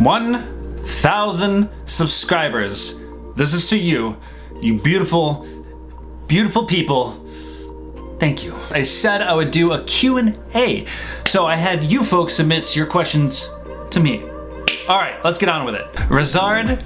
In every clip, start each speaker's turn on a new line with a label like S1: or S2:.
S1: 1,000 subscribers. This is to you, you beautiful, beautiful people. Thank you. I said I would do a Q&A, so I had you folks submit your questions to me. All right, let's get on with it. Razard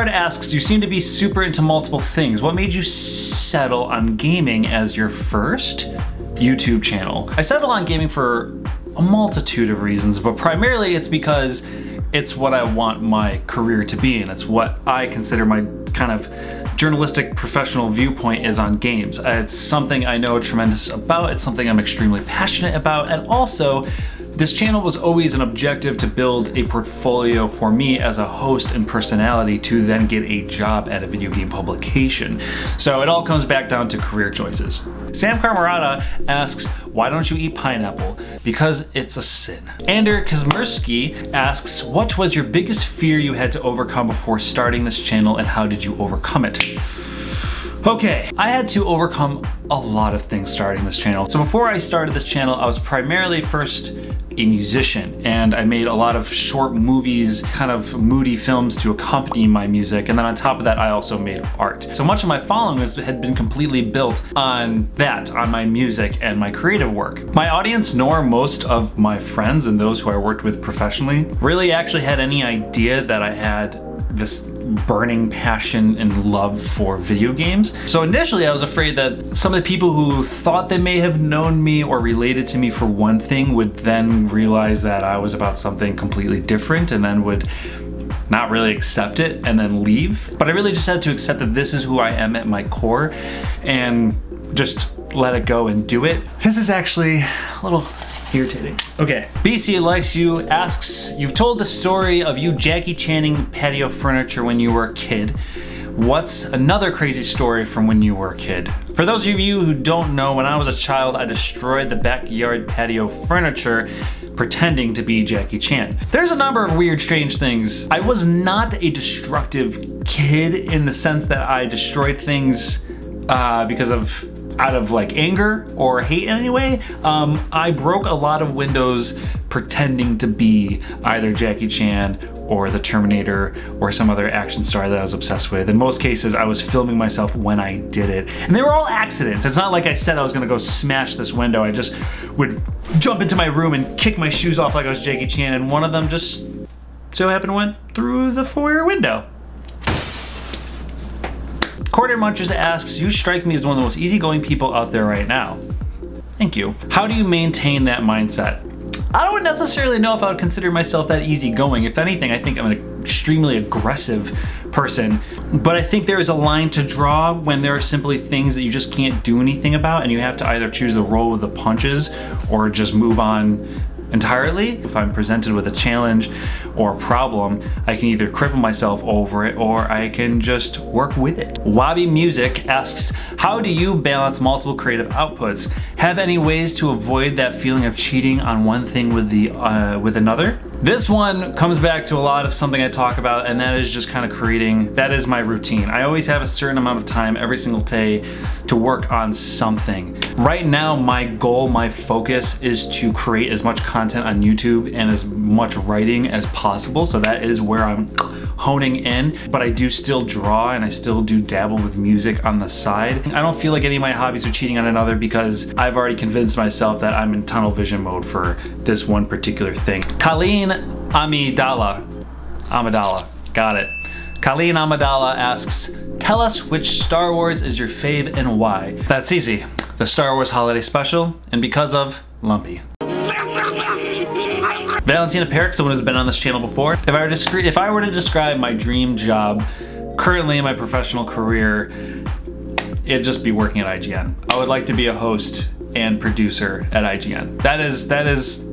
S1: asks, you seem to be super into multiple things. What made you settle on gaming as your first YouTube channel? I settled on gaming for a multitude of reasons, but primarily it's because it's what I want my career to be, and it's what I consider my kind of journalistic professional viewpoint is on games. It's something I know tremendous about, it's something I'm extremely passionate about, and also this channel was always an objective to build a portfolio for me as a host and personality to then get a job at a video game publication. So it all comes back down to career choices. Sam Carmarata asks, why don't you eat pineapple? Because it's a sin. Ander Kazmersky asks, what was your biggest fear you had to overcome before starting this channel, and how did you overcome it? Okay, I had to overcome a lot of things starting this channel. So before I started this channel, I was primarily first a musician, and I made a lot of short movies, kind of moody films to accompany my music, and then on top of that I also made art. So much of my following had been completely built on that, on my music and my creative work. My audience, nor most of my friends and those who I worked with professionally, really actually had any idea that I had this burning passion and love for video games. So initially I was afraid that some of the people who thought they may have known me or related to me for one thing would then realize that I was about something completely different, and then would not really accept it and then leave. But I really just had to accept that this is who I am at my core and just let it go and do it. This is actually a little irritating. Okay, BC Likes You asks, you've told the story of you Jackie Channing patio furniture when you were a kid. What's another crazy story from when you were a kid? For those of you who don't know, when I was a child, I destroyed the backyard patio furniture pretending to be Jackie Chan. There's a number of weird, strange things. I was not a destructive kid in the sense that I destroyed things out of like anger or hate in any way. I broke a lot of windows pretending to be either Jackie Chan or the Terminator or some other action star that I was obsessed with. In most cases, I was filming myself when I did it. And they were all accidents. It's not like I said I was gonna go smash this window. I just would jump into my room and kick my shoes off like I was Jackie Chan, and one of them just so happened to went through the foyer window. Quarter Munchers asks, you strike me as one of the most easygoing people out there right now. Thank you. How do you maintain that mindset? I don't necessarily know if I would consider myself that easygoing. If anything, I think I'm an extremely aggressive person, but I think there is a line to draw when there are simply things that you just can't do anything about, and you have to either choose to roll with the punches or just move on entirely. If I'm presented with a challenge or a problem, I can either cripple myself over it or I can just work with it. Wabi Music asks, how do you balance multiple creative outputs? Have any ways to avoid that feeling of cheating on one thing with another? This one comes back to a lot of something I talk about, and that is just kind of creating, that is my routine. I always have a certain amount of time every single day to work on something. Right now, my goal, my focus is to create as much content on YouTube and as much writing as possible. So that is where I'm honing in, but I do still draw and I still do dabble with music on the side. I don't feel like any of my hobbies are cheating on another because I've already convinced myself that I'm in tunnel vision mode for this one particular thing. Colleen Amidala, got it. Colleen Amidala asks, tell us which Star Wars is your fave and why. That's easy. The Star Wars Holiday Special, and because of Lumpy. Valentina Perrick, someone who's been on this channel before. If I were to describe my dream job currently in my professional career, it'd just be working at IGN. I would like to be a host and producer at IGN. That is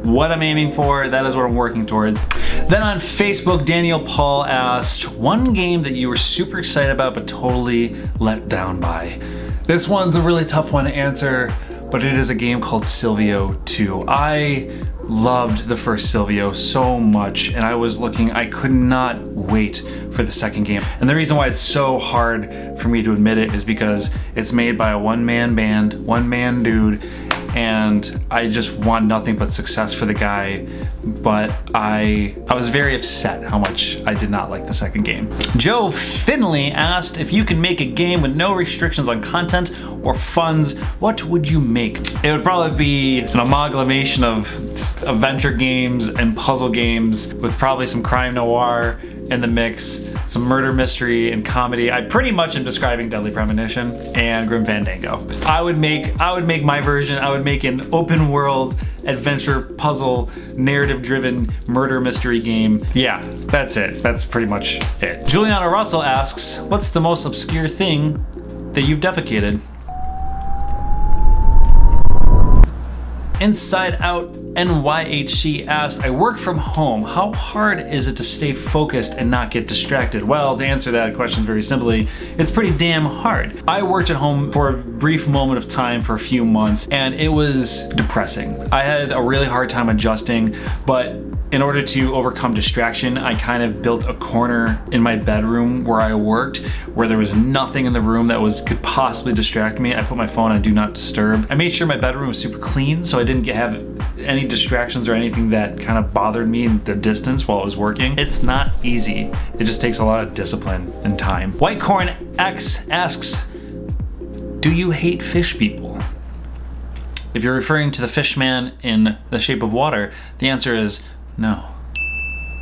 S1: what I'm aiming for. That is what I'm working towards. Then on Facebook, Daniel Paul asked, one game that you were super excited about but totally let down by. This one's a really tough one to answer, but it is a game called Silvio 2. I loved the first Silvio so much, and I could not wait for the second game. And the reason why it's so hard for me to admit it is because it's made by a one-man band, one-man dude, and I just want nothing but success for the guy, but I was very upset how much I did not like the second game. Joe Finley asked, if you can make a game with no restrictions on content or funds, what would you make? It would probably be an amalgamation of adventure games and puzzle games with probably some crime noir in the mix, some murder mystery and comedy. I pretty much am describing Deadly Premonition and Grim Fandango. I would make my version. I would make an open world adventure puzzle narrative driven murder mystery game. Yeah, that's it. That's pretty much it. Juliana Russell asks, what's the most obscure thing that you've defecated? Inside Out NYHC asked, I work from home. How hard is it to stay focused and not get distracted? Well, to answer that question very simply, it's pretty damn hard. I worked at home for a brief moment of time for a few months, and it was depressing. I had a really hard time adjusting, but in order to overcome distraction, I kind of built a corner in my bedroom where I worked, where there was nothing in the room that could possibly distract me. I put my phone on Do Not Disturb. I made sure my bedroom was super clean so I didn't have any distractions or anything that kind of bothered me in the distance while I was working. It's not easy. It just takes a lot of discipline and time. Whitecorn X asks, do you hate fish people? If you're referring to the fish man in The Shape of Water, the answer is no.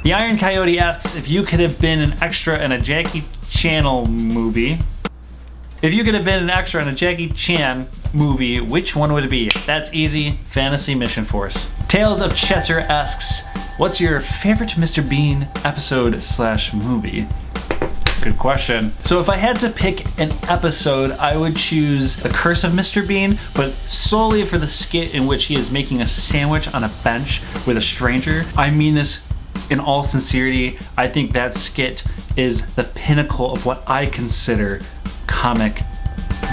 S1: The Iron Coyote asks, if you could have been an extra in a Jackie Chan movie, which one would it be? That's easy, Fantasy Mission Force. Tales of Chesser asks, what's your favorite Mr. Bean episode/movie? Good question. So if I had to pick an episode, I would choose The Curse of Mr. Bean, but solely for the skit in which he is making a sandwich on a bench with a stranger. I mean this in all sincerity. I think that skit is the pinnacle of what I consider comic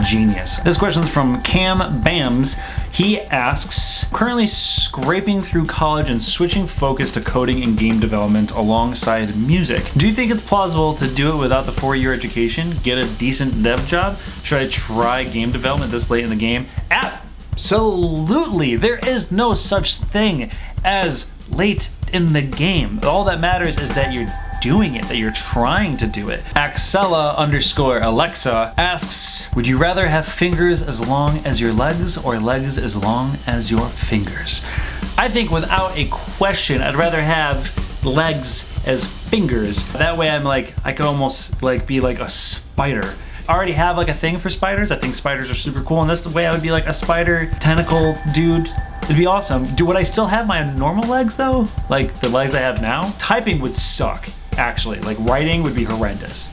S1: genius. This question is from Cam Bams. He asks, currently scraping through college and switching focus to coding and game development alongside music. Do you think it's plausible to do it without the 4-year education? Get a decent dev job? Should I try game development this late in the game? Absolutely! There is no such thing as late in the game. All that matters is that you're doing it, that you're trying to do it. Axella_Alexa asks, would you rather have fingers as long as your legs or legs as long as your fingers? I think without a question, I'd rather have legs as fingers. That way I could almost be like a spider. I already have a thing for spiders. I think spiders are super cool, and that's the way I would be like a spider tentacle dude. It'd be awesome. Would I still have my normal legs though? Like the legs I have now? Typing would suck, actually. Like writing would be horrendous.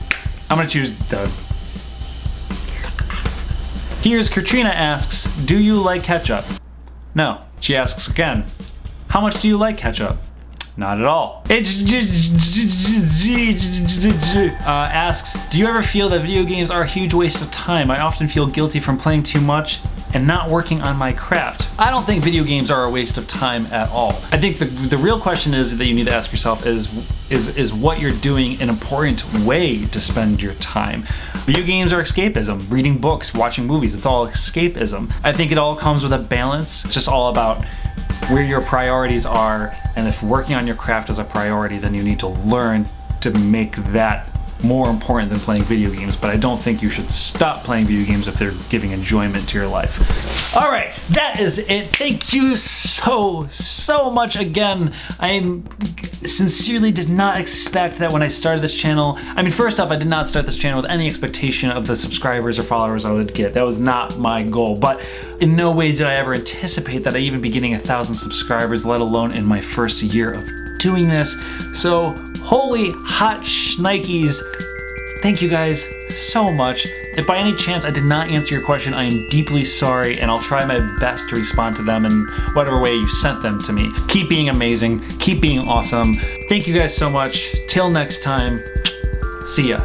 S1: I'm gonna choose the... Here's Katrina asks, do you like ketchup? No. She asks again, how much do you like ketchup? Not at all. Asks, do you ever feel that video games are a huge waste of time? I often feel guilty from playing too much and not working on my craft. I don't think video games are a waste of time at all. I think the real question is that you need to ask yourself is what you're doing an important way to spend your time? Video games are escapism. Reading books, watching movies, it's all escapism. I think it all comes with a balance. It's just all about where your priorities are, and if working on your craft is a priority, then you need to learn to make that more important than playing video games, but I don't think you should stop playing video games if they're giving enjoyment to your life. All right, that is it. Thank you so much again. I sincerely did not expect that when I started this channel. I mean, first off, I did not start this channel with any expectation of the subscribers or followers I would get. That was not my goal, but in no way did I ever anticipate that I'd even be getting 1,000 subscribers, let alone in my first year of doing this. So holy hot shnikes, thank you guys so much. If by any chance I did not answer your question, I am deeply sorry, and I'll try my best to respond to them in whatever way you sent them to me. Keep being amazing, keep being awesome. Thank you guys so much. Till next time, see ya.